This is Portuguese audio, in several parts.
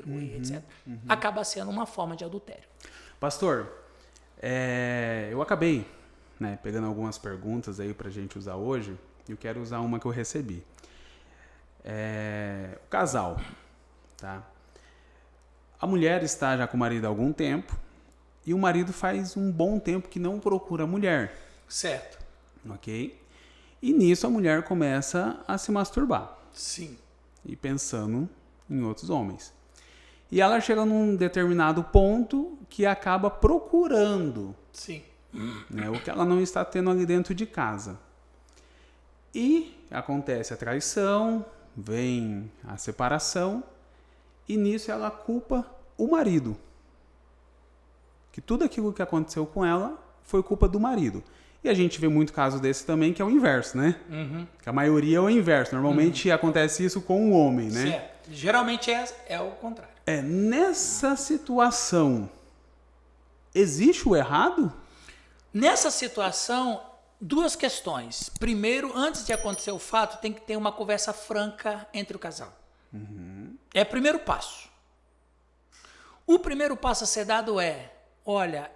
e etc. Acaba sendo uma forma de adultério. Pastor, eu acabei, né, pegando algumas perguntas aí pra gente usar hoje, e eu quero usar uma que eu recebi. O casal, tá? A mulher está já com o marido há algum tempo, e o marido faz um bom tempo que não procura a mulher. Certo. Ok? E nisso a mulher começa a se masturbar. Sim. E pensando em outros homens. E ela chega num determinado ponto que acaba procurando, Sim. né, o que ela não está tendo ali dentro de casa. E acontece a traição, vem a separação, e nisso ela culpa o marido. Que tudo aquilo que aconteceu com ela foi culpa do marido. E a gente vê muito caso desse também, que é o inverso, né? Que a maioria é o inverso. Normalmente acontece isso com o homem, né? Certo. Geralmente é o contrário. Nessa situação, existe o errado? Nessa situação, duas questões. Primeiro, antes de acontecer o fato, tem que ter uma conversa franca entre o casal. É o primeiro passo. O primeiro passo a ser dado é, olha,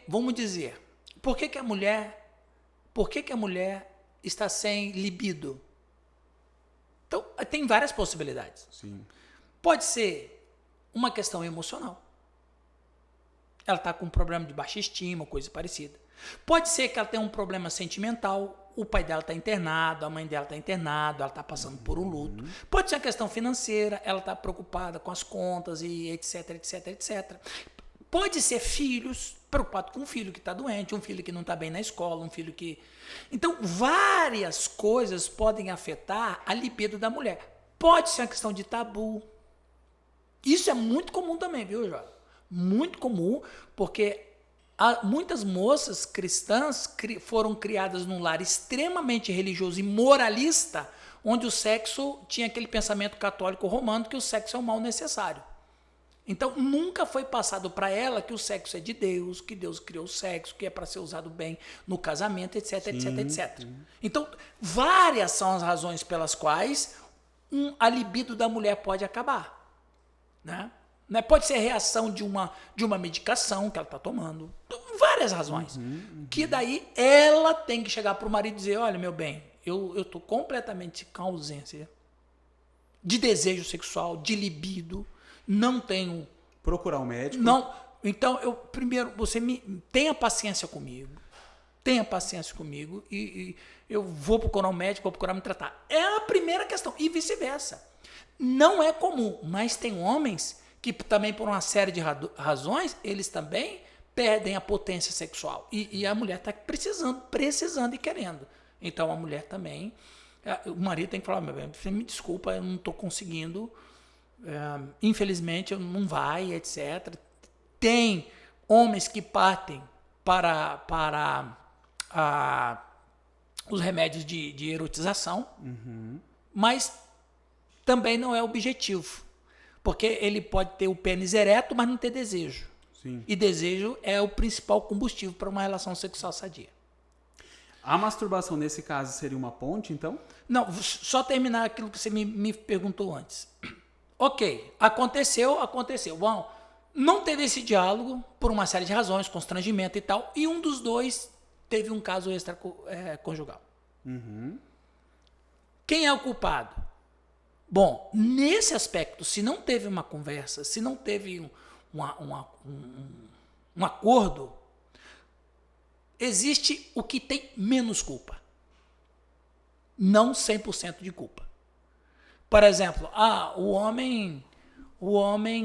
vamos dizer, por que a mulher está sem libido? Então, tem várias possibilidades. Sim. Pode ser uma questão emocional. Ela está com um problema de baixa estima, coisa parecida. Pode ser que ela tenha um problema sentimental, o pai dela está internado, a mãe dela está internada, ela está passando por um luto. Pode ser uma questão financeira, ela está preocupada com as contas e etc, etc, etc. Pode ser filhos, preocupado com um filho que está doente, um filho que não está bem na escola, um filho que... Então, várias coisas podem afetar a libido da mulher. Pode ser uma questão de tabu. Isso é muito comum também, viu, Jorge? Muito comum, porque muitas moças cristãs foram criadas num lar extremamente religioso e moralista, onde o sexo tinha aquele pensamento católico romano que o sexo é um mal necessário. Então, nunca foi passado para ela que o sexo é de Deus, que Deus criou o sexo, que é para ser usado bem no casamento, etc, Sim, etc, etc. sim. Então, várias são as razões pelas quais a libido da mulher pode acabar. Né? Pode ser reação de uma medicação que ela está tomando. Então, várias razões. Que daí ela tem que chegar para o marido e dizer, olha, meu bem, eu estou completamente com ausência de desejo sexual, de libido, não tenho... Procurar um médico. Não, então, primeiro, você tenha paciência comigo. Tenha paciência comigo e eu vou procurar um médico, vou procurar me tratar. É a primeira questão. E vice-versa. Não é comum, mas tem homens que também, por uma série de razões, eles também perdem a potência sexual. E a mulher está precisando e querendo. Então, a mulher também... O marido tem que falar, meu bem, você me desculpa, eu não estou conseguindo... infelizmente não vai, etc. Tem homens que partem para os remédios de erotização, mas também não é objetivo, porque ele pode ter o pênis ereto, mas não ter desejo. Sim. E desejo é o principal combustível para uma relação sexual sadia. A masturbação, nesse caso, seria uma ponte, então? Não, só terminar aquilo que você me perguntou antes. Ok, aconteceu. Bom, não teve esse diálogo por uma série de razões, constrangimento e tal, e um dos dois teve um caso extraconjugal. Quem é o culpado? Bom, nesse aspecto, se não teve uma conversa, se não teve um acordo, existe o que tem menos culpa. Não 100% de culpa. Por exemplo, o homem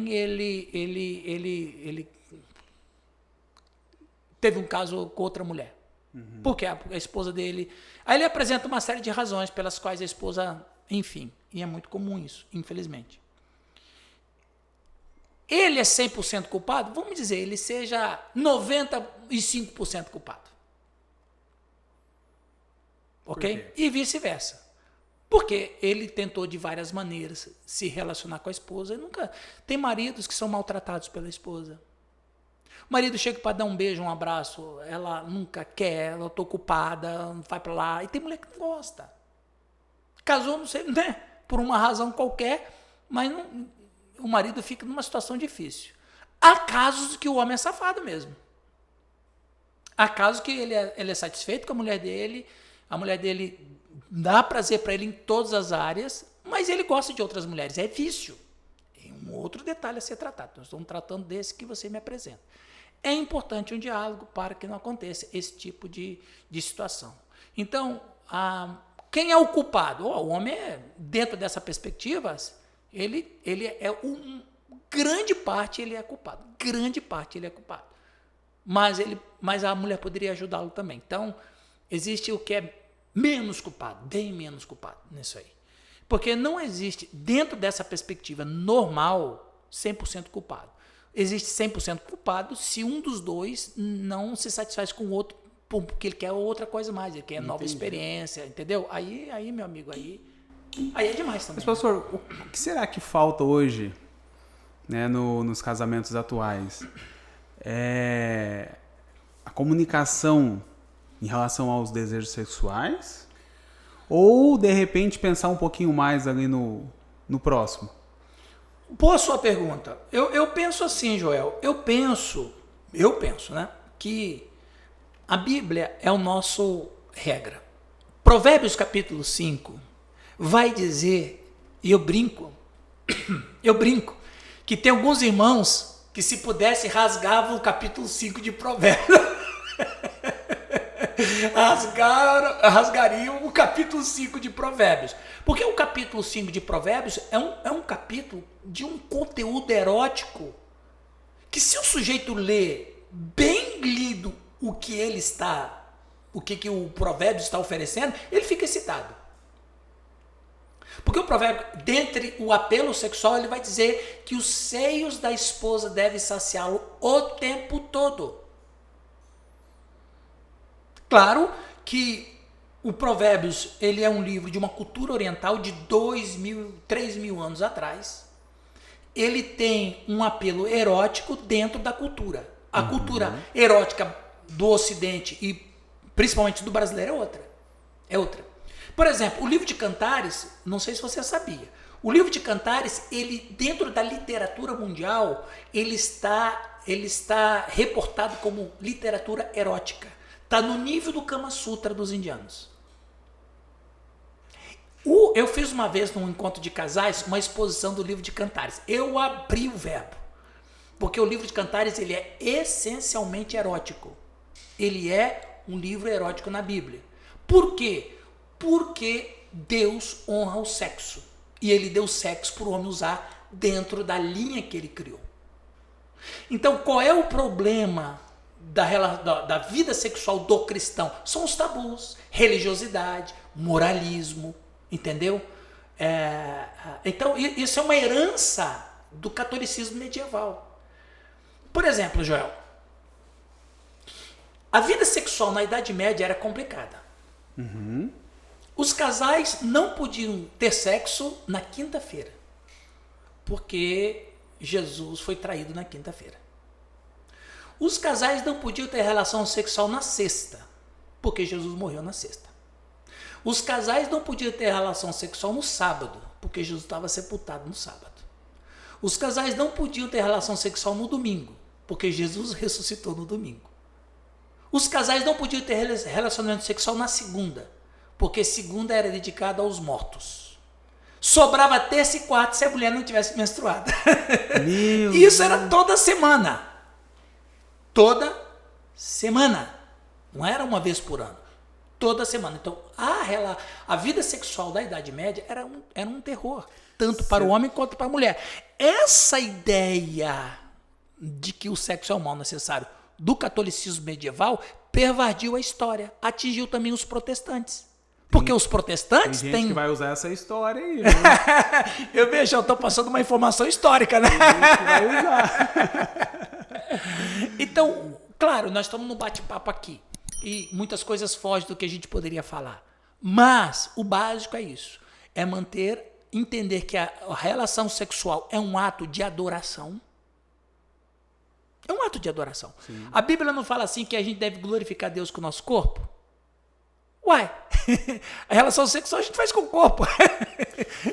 ele teve um caso com outra mulher. Porque a esposa dele... Aí ele apresenta uma série de razões pelas quais a esposa... Enfim, e é muito comum isso, infelizmente. Ele é 100% culpado? Vamos dizer, ele seja 95% culpado. Ok? E vice-versa. Porque ele tentou de várias maneiras se relacionar com a esposa. Tem maridos que são maltratados pela esposa. O marido chega para dar um beijo, um abraço, ela nunca quer, ela está ocupada, não vai para lá. E tem mulher que não gosta. Casou, não sei, né? Por uma razão qualquer, mas o marido fica numa situação difícil. Há casos que o homem é safado mesmo. Há casos que ele é satisfeito com a mulher dele dá prazer para ele em todas as áreas, mas ele gosta de outras mulheres. É vício. Tem um outro detalhe a ser tratado. Nós estamos tratando desse que você me apresenta. É importante um diálogo para que não aconteça esse tipo de situação. Então, quem é o culpado? O homem, dentro dessa perspectiva, ele é grande parte ele é culpado. Grande parte ele é culpado. Mas a mulher poderia ajudá-lo também. Então, existe o que é menos culpado, bem menos culpado nisso aí. Porque não existe, dentro dessa perspectiva normal, 100% culpado. Existe 100% culpado se um dos dois não se satisfaz com o outro, porque ele quer outra coisa mais, ele quer nova experiência, entendeu? Aí, meu amigo, aí é demais também. Mas, pastor, o que será que falta hoje, né, nos casamentos atuais? A comunicação em relação aos desejos sexuais? Ou, de repente, pensar um pouquinho mais ali no próximo? Boa sua pergunta. Eu penso assim, Joel. Eu penso, né, que a Bíblia é o nosso regra. Provérbios capítulo 5 vai dizer, e eu brinco, que tem alguns irmãos que se pudesse rasgavam o capítulo 5 de Provérbios. Rasgariam o capítulo 5 de Provérbios. Porque o capítulo 5 de Provérbios é um capítulo de um conteúdo erótico que, se o sujeito lê bem lido o que o provérbio está oferecendo, ele fica excitado. Porque o provérbio, dentre o apelo sexual, ele vai dizer que os seios da esposa devem saciá-lo o tempo todo. Claro que o Provérbios, ele é um livro de uma cultura oriental de 2.000, 3.000 anos atrás. Ele tem um apelo erótico dentro da cultura. A cultura erótica do Ocidente e principalmente do brasileiro é outra. Por exemplo, o livro de Cantares, não sei se você sabia, o livro de Cantares, ele, dentro da literatura mundial, ele está reportado como literatura erótica. Está no nível do Kama Sutra dos indianos. Eu fiz uma vez, num encontro de casais, uma exposição do livro de Cantares. Eu abri o verbo. Porque o livro de Cantares, ele é essencialmente erótico. Ele é um livro erótico na Bíblia. Por quê? Porque Deus honra o sexo. E ele deu sexo para o homem usar dentro da linha que ele criou. Então, qual é o problema da vida sexual do cristão? São os tabus, religiosidade, moralismo, entendeu? Então, isso é uma herança do catolicismo medieval. Por exemplo, Joel, a vida sexual na Idade Média era complicada. Os casais não podiam ter sexo na quinta-feira, porque Jesus foi traído na quinta-feira. Os casais não podiam ter relação sexual na sexta, porque Jesus morreu na sexta. Os casais não podiam ter relação sexual no sábado, porque Jesus estava sepultado no sábado. Os casais não podiam ter relação sexual no domingo, porque Jesus ressuscitou no domingo. Os casais não podiam ter relacionamento sexual na segunda, porque segunda era dedicada aos mortos. Sobrava terça e quarta se a mulher não tivesse menstruado. Isso era toda semana. Toda semana. Não era uma vez por ano. Toda semana. Então, a vida sexual da Idade Média era um terror. Tanto para o homem quanto para a mulher. Essa ideia de que o sexo é um mal necessário do catolicismo medieval pervadiu a história. Atingiu também os protestantes. Porque os protestantes tem gente que vai usar essa história aí. Eu vejo, eu estou passando uma informação histórica, né? Tem gente que vai usar. Então, claro, nós estamos no bate-papo aqui. E muitas coisas fogem do que a gente poderia falar. Mas o básico é isso. É entender que a relação sexual é um ato de adoração. É um ato de adoração. Sim. A Bíblia não fala assim que a gente deve glorificar Deus com o nosso corpo? Uai, a relação sexual a gente faz com o corpo.